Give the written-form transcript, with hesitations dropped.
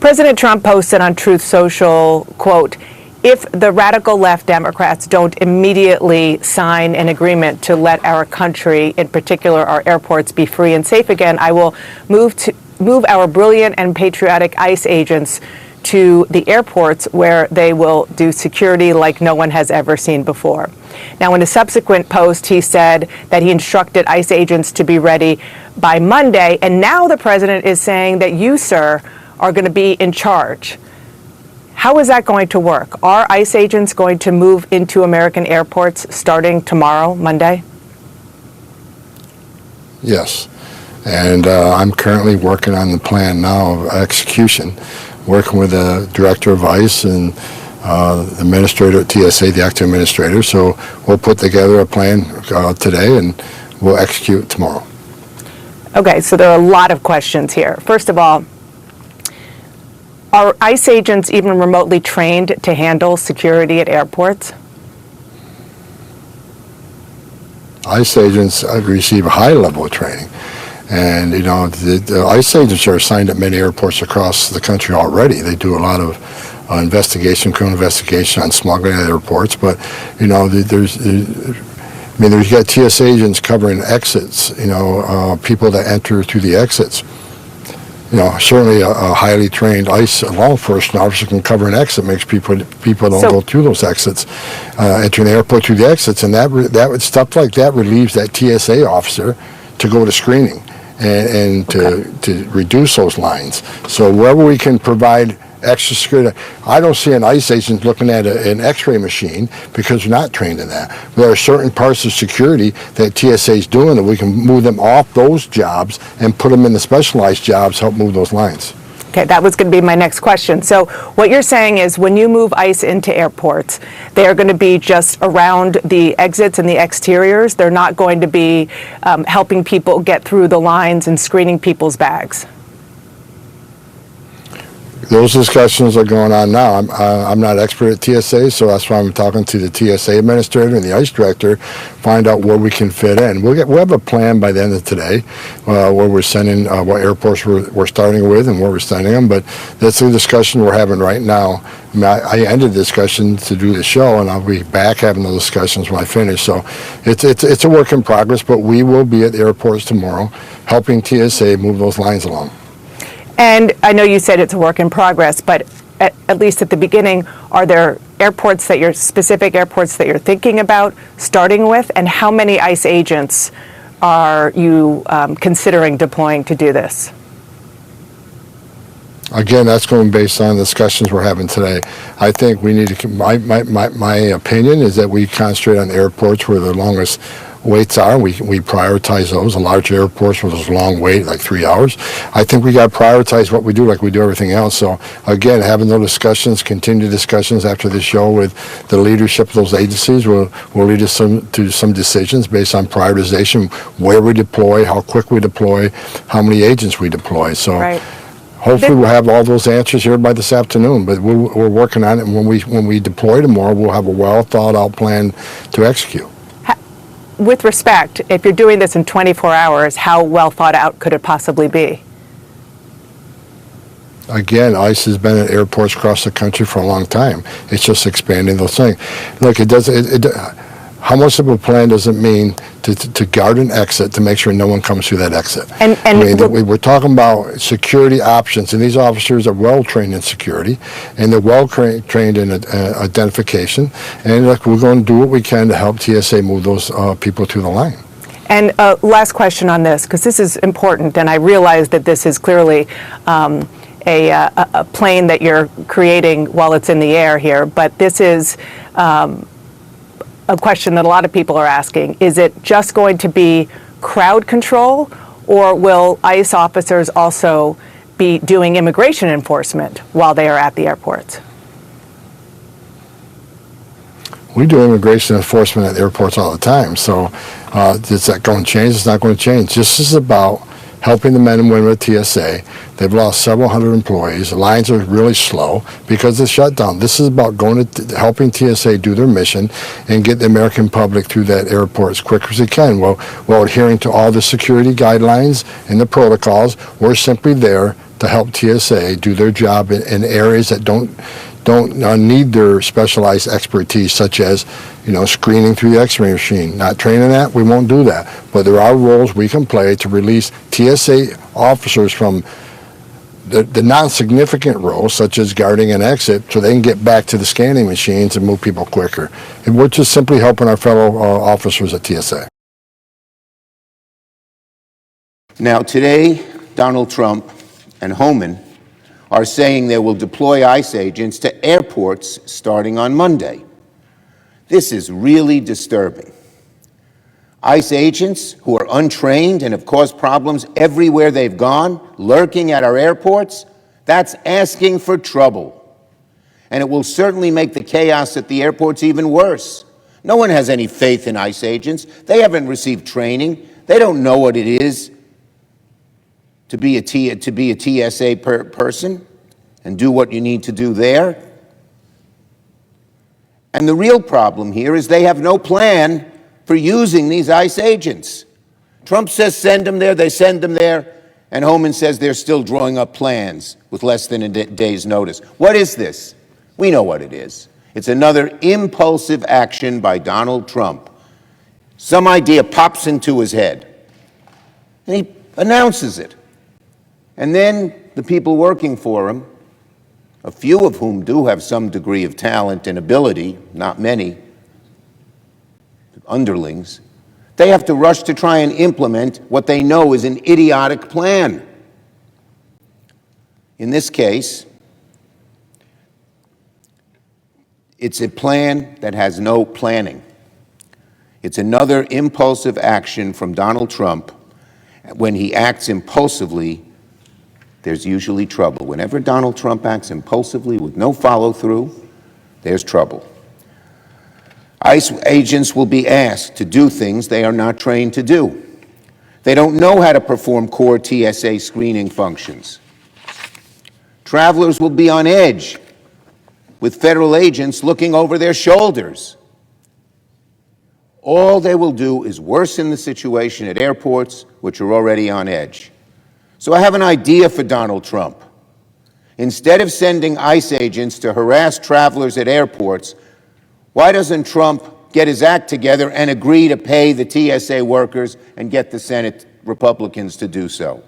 President Trump posted on Truth Social, quote, "If the radical left Democrats don't immediately sign an agreement to let our country, in particular our airports, be free and safe again, I will move our brilliant and patriotic ICE agents to the airports where they will do security like no one has ever seen before." Now, in a subsequent post, he said that he instructed ICE agents to be ready by Monday. And now the president is saying that you, sir, are going to be in charge. How is that going to work? Are ICE agents going to move into American airports starting tomorrow, Monday? Yes. And I'm currently working on the plan now of execution, working with the director of ICE and the administrator at TSA, the acting administrator. So we'll put together a plan today and we'll execute tomorrow. Okay, so there are a lot of questions here. First of all, are ICE agents even remotely trained to handle security at airports? ICE agents receive a high level of training. And, you know, the ICE agents are assigned at many airports across the country already. They do a lot of criminal investigation on smuggling at airports. But, you know, there's got TSA agents covering exits, people that enter through the exits. You know, certainly a highly trained ICE law enforcement officer can cover an exit, makes people don't go through those exits, entering the airport through the exits, and that stuff like that relieves that TSA officer to go to screening and to reduce those lines. So wherever we can provide extra security, I don't see an ICE agent looking at an X-ray machine because they're not trained in that. There are certain parts of security that TSA is doing that we can move them off those jobs and put them in the specialized jobs, help move those lines. Okay, that was going to be my next question. So what you're saying is when you move ICE into airports, they are going to be just around the exits and the exteriors. They're not going to be helping people get through the lines and screening people's bags. Those discussions are going on now. I'm not expert at TSA, so that's why I'm talking to the TSA administrator and the ICE director, find out where we can fit in. We'll have a plan by the end of today where we're sending what airports we're starting with and where we're sending them. But that's the discussion we're having right now. I ended the discussion to do the show, and I'll be back having those discussions when I finish. So it's a work in progress, but we will be at the airports tomorrow helping TSA move those lines along. And I know you said it's a work in progress, but at least at the beginning, are there specific airports that you're thinking about starting with? And how many ICE agents are you considering deploying to do this? Again, that's going based on the discussions we're having today. I think we need to, my opinion is that we concentrate on airports where the longest waits are. We prioritize those. The large airports where there's a long wait, like 3 hours. I think we got to prioritize what we do like we do everything else. So again, having those discussions, continued discussions after the show with the leadership of those agencies will lead us to some decisions based on prioritization, where we deploy, how quick we deploy, how many agents we deploy. So. Right. Hopefully we'll have all those answers here by this afternoon, but we're working on it, and when we deploy tomorrow, we'll have a well-thought-out plan to execute. With respect, if you're doing this in 24 hours, how well thought out could it possibly be? Again, ICE has been at airports across the country for a long time. It's just expanding those things. Look, how much of a plan does it mean to guard an exit to make sure no one comes through that exit? We're talking about security options, and these officers are well trained in security, and they're well trained in identification. And look, we're going to do what we can to help TSA move those people through the line. And last question on this, because this is important, and I realize that this is clearly a plane that you're creating while it's in the air here, but this is a question that a lot of people are asking. Is it just going to be crowd control, or will ICE officers also be doing immigration enforcement while they are at the airports? We do immigration enforcement at airports all the time. So is that going to change? It's not going to change. This is about helping the men and women at TSA. They've lost several hundred employees. The lines are really slow because of the shutdown. This is about helping TSA do their mission and get the American public through that airport as quick as they can. While adhering to all the security guidelines and the protocols, we're simply there to help TSA do their job in areas that don't need their specialized expertise, such as, screening through the X-ray machine. Not training that, we won't do that. But there are roles we can play to release TSA officers from the non-significant roles, such as guarding an exit, so they can get back to the scanning machines and move people quicker. And we're just simply helping our fellow officers at TSA. Now, today, Donald Trump and Homan are saying they will deploy ICE agents to airports starting on Monday. This is really disturbing. ICE agents who are untrained and have caused problems everywhere they've gone, lurking at our airports, that's asking for trouble. And it will certainly make the chaos at the airports even worse. No one has any faith in ICE agents. They haven't received training. They don't know what it is to be a TSA person and do what you need to do there. And the real problem here is they have no plan for using these ICE agents. Trump says send them there, they send them there, and Homan says they're still drawing up plans with less than a day's notice. What is this? We know what it is. It's another impulsive action by Donald Trump. Some idea pops into his head, and he announces it. And then the people working for him, a few of whom do have some degree of talent and ability, not many, underlings, they have to rush to try and implement what they know is an idiotic plan. In this case, it's a plan that has no planning. It's another impulsive action from Donald Trump. When he acts impulsively, there's usually trouble. Whenever Donald Trump acts impulsively with no follow-through, there's trouble. ICE agents will be asked to do things they are not trained to do. They don't know how to perform core TSA screening functions. Travelers will be on edge with federal agents looking over their shoulders. All they will do is worsen the situation at airports, which are already on edge. So I have an idea for Donald Trump. Instead of sending ICE agents to harass travelers at airports, why doesn't Trump get his act together and agree to pay the TSA workers and get the Senate Republicans to do so?